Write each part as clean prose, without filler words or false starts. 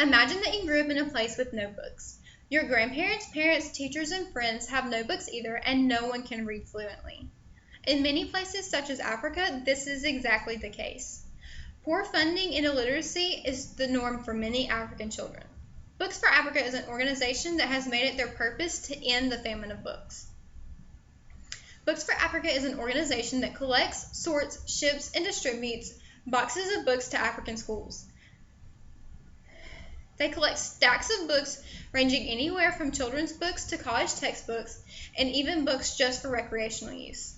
Imagine that you grew up in a place with no books. Your grandparents, parents, teachers, and friends have no books either, and no one can read fluently. In many places, such as Africa, this is exactly the case. Poor funding and illiteracy is the norm for many African children. Books for Africa is an organization that has made it their purpose to end the famine of books. Books for Africa is an organization that collects, sorts, ships, and distributes boxes of books to African schools. They collect stacks of books ranging anywhere from children's books to college textbooks, and even books just for recreational use.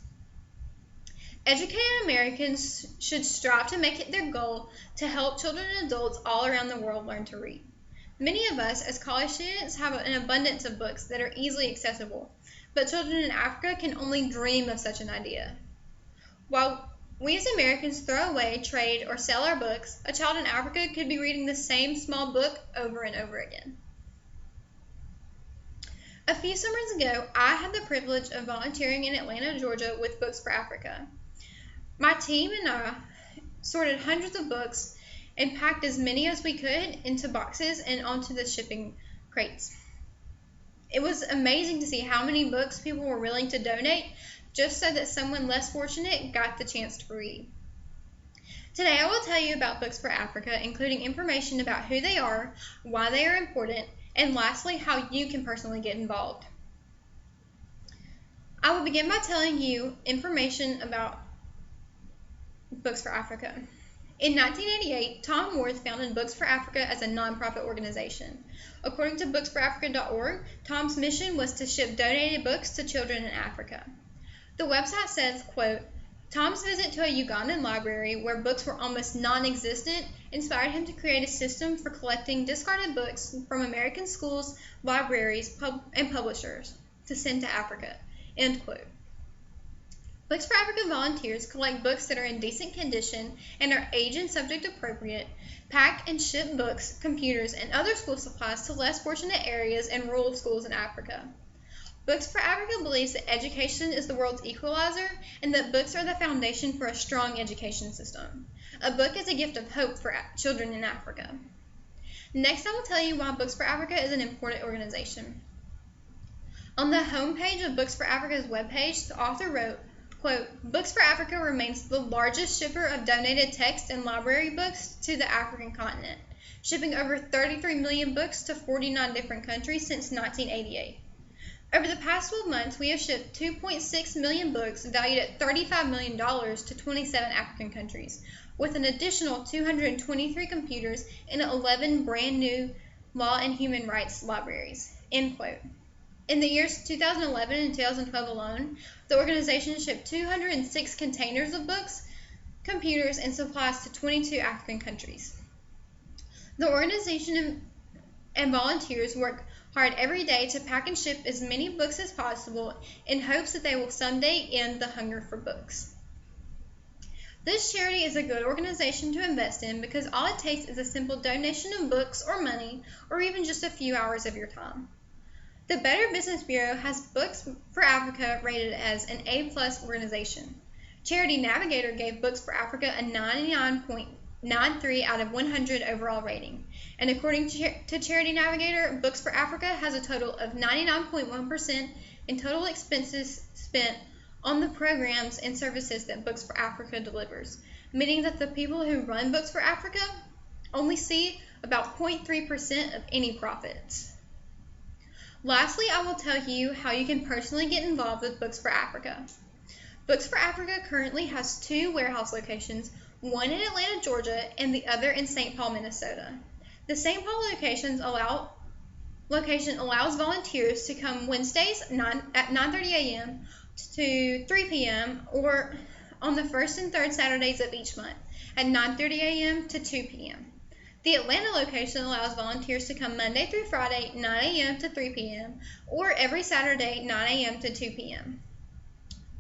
Educated Americans should strive to make it their goal to help children and adults all around the world learn to read. Many of us, as college students, have an abundance of books that are easily accessible, but children in Africa can only dream of such an idea. While we as Americans throw away, trade, or sell our books, a child in Africa could be reading the same small book over and over again. A few summers ago, I had the privilege of volunteering in Atlanta, Georgia with Books for Africa. My team and I sorted hundreds of books and packed as many as we could into boxes and onto the shipping crates. It was amazing to see how many books people were willing to donate just so that someone less fortunate got the chance to read. Today I will tell you about Books for Africa, including information about who they are, why they are important, and lastly, how you can personally get involved. I will begin by telling you information about Books for Africa. In 1988, Tom Worth founded Books for Africa as a nonprofit organization. According to booksforafrica.org, Tom's mission was to ship donated books to children in Africa. The website says, quote, Tom's visit to a Ugandan library where books were almost non-existent inspired him to create a system for collecting discarded books from American schools, libraries, and publishers to send to Africa, end quote. Books for Africa volunteers collect books that are in decent condition and are age and subject appropriate, pack and ship books, computers, and other school supplies to less fortunate areas and rural schools in Africa. Books for Africa believes that education is the world's equalizer and that books are the foundation for a strong education system. A book is a gift of hope for children in Africa. Next, I will tell you why Books for Africa is an important organization. On the homepage of Books for Africa's webpage, the author wrote, quote, Books for Africa remains the largest shipper of donated text and library books to the African continent, shipping over 33 million books to 49 different countries since 1988. Over the past 12 months, we have shipped 2.6 million books valued at $35 million to 27 African countries, with an additional 223 computers and 11 brand new law and human rights libraries, end quote. In the years 2011 and 2012 alone, the organization shipped 206 containers of books, computers, and supplies to 22 African countries. The organization and volunteers work hard every day to pack and ship as many books as possible in hopes that they will someday end the hunger for books. This charity is a good organization to invest in because all it takes is a simple donation of books or money or even just a few hours of your time. The Better Business Bureau has Books for Africa rated as an A+ organization. Charity Navigator gave Books for Africa a 99.93 out of 100 overall rating. And according to Charity Navigator, Books for Africa has a total of 99.1% in total expenses spent on the programs and services that Books for Africa delivers, meaning that the people who run Books for Africa only see about 0.3% of any profits. Lastly, I will tell you how you can personally get involved with Books for Africa. Books for Africa currently has 2 warehouse locations, one in Atlanta, Georgia, and the other in St. Paul, Minnesota. The St. Paul location allows volunteers to come Wednesdays at 9:30 a.m. to 3 p.m. or on the first and third Saturdays of each month at 9:30 a.m. to 2 p.m. The Atlanta location allows volunteers to come Monday through Friday, 9 a.m. to 3 p.m., or every Saturday, 9 a.m. to 2 p.m.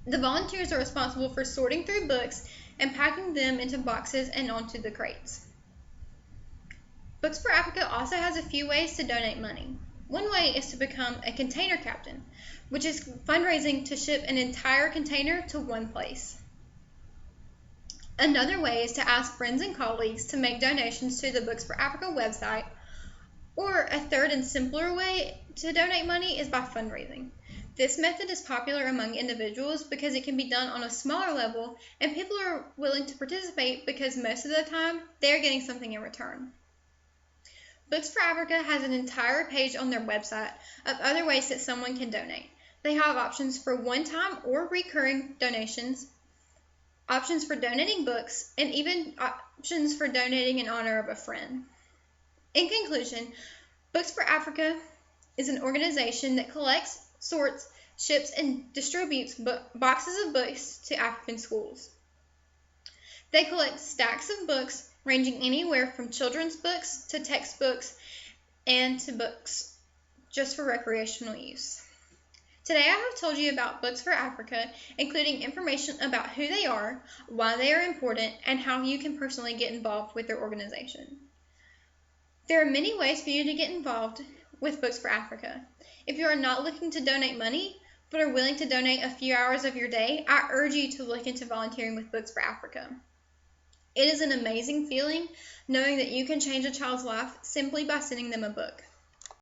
The volunteers are responsible for sorting through books and packing them into boxes and onto the crates. Books for Africa also has a few ways to donate money. One way is to become a container captain, which is fundraising to ship an entire container to one place. Another way is to ask friends and colleagues to make donations to the Books for Africa website Or a third and simpler way to donate money is by fundraising. This method is popular among individuals because it can be done on a smaller level and people are willing to participate because most of the time they're getting something in return. Books for Africa has an entire page on their website of other ways that someone can donate. They have options for one-time or recurring donations, options for donating books, and even options for donating in honor of a friend. In conclusion, Books for Africa is an organization that collects, sorts, ships, and distributes boxes of books to African schools. They collect stacks of books ranging anywhere from children's books to textbooks and to books just for recreational use. Today I have told you about Books for Africa, including information about who they are, why they are important, and how you can personally get involved with their organization. There are many ways for you to get involved with Books for Africa. If you are not looking to donate money, but are willing to donate a few hours of your day, I urge you to look into volunteering with Books for Africa. It is an amazing feeling knowing that you can change a child's life simply by sending them a book.